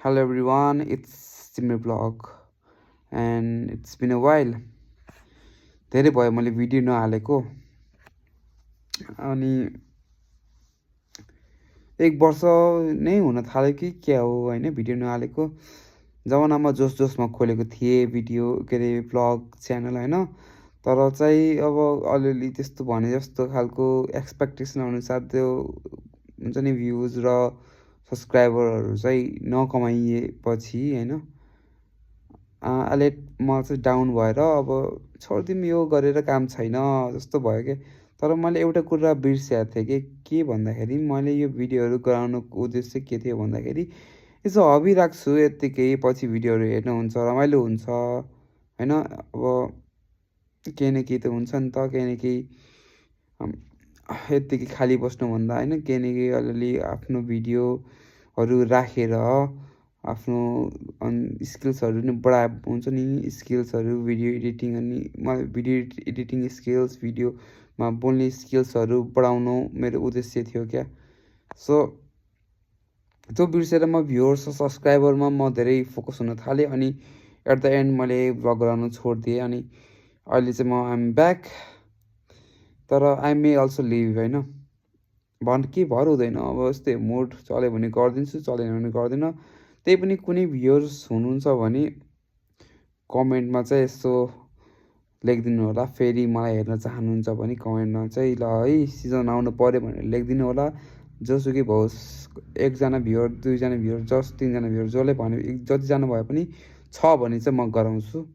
Hello everyone, it's Timmy Vlog and it's been a while. धेरै भयो मैले video नहालेको अनि 1 वर्ष नै हुन थाल्यो कि क्या हो हैन भिडियो नहालेको। जमानामा जोसमा खोलेको थिएँ भिडियो के अरे भ्लग च्यानल हैन। तर चाहिँ अब अलिअलि त्यस्तो भने जस्तो खालको एक्सपेक्टेसन अनुसार त्यो हुन्छ नि भ्युज र सब्सक्राइबरहरू चाहिँ नकमाइएपछि हैन अहिले म चाहिँ डाउन भएर अब छोडिदिउँ यो गरेर काम छैन जस्तो भयो के। तर मैले एउटा कुरा बिर्सेको थिएँ के भन्दाखेरि मैले यो भिडियोहरू गराउनुको उद्देश्य के थियो भन्दाखेरि यसो हबी राख्छु यत्तिकै पछि भिडियोहरू हेर्नुहुन्छ रमाइलो हुन्छ हैन। अब केही न केही त हुन्छ नि त केही न केही यत्तिकै खाली बस्नुभन्दा हैन केही न केही अलिअलि आफ्नो भिडियोहरू राखेर आफ्नो स्किल्सहरू नि हुन्छ नि स्किल्सहरू भिडियो एडिटिङ अनि भिडियो एडिटिङ स्किल्स भिडियोमा बोल्ने स्किल्सहरू बढाउनु मेरो उद्देश्य थियो क्या। सो त्यो बिर्सेर म भ्युवर्स र सब्सक्राइबरमा म धेरै फोकस हुन थालेँ अनि एट द एन्ड मैले भ्लग गराउनु छोडिदिएँ अनि अहिले चाहिँ म आइएम ब्याक। तर आई मे अल्सो लिभ हैन के भर हुँदैन। अब यस्तै मुड चल्यो भने गरिदिन्छु चलेन भने गर्दिनँ। त्यही पनि कुनै भ्युवर्स हुनुहुन्छ भने कमेन्टमा चाहिँ यसो लेखिदिनु होला। फेरि मलाई हेर्न चाहनुहुन्छ भने कमेन्टमा चाहिँ ल है सिजन आउनु पऱ्यो भनेर लेखिदिनु होला। जोसुकै होस् 1जना भ्युवर 2जना भ्युवर 3जना भ्युवर जसले भन्यो जतिजना भए पनि छ भने चाहिँ म गराउँछु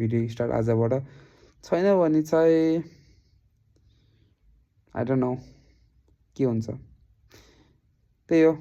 भिडियो स्टार्ट आजबाट। छैन भने चाहिँ आई डोन्ट नो के हुन्छ त्यही हो।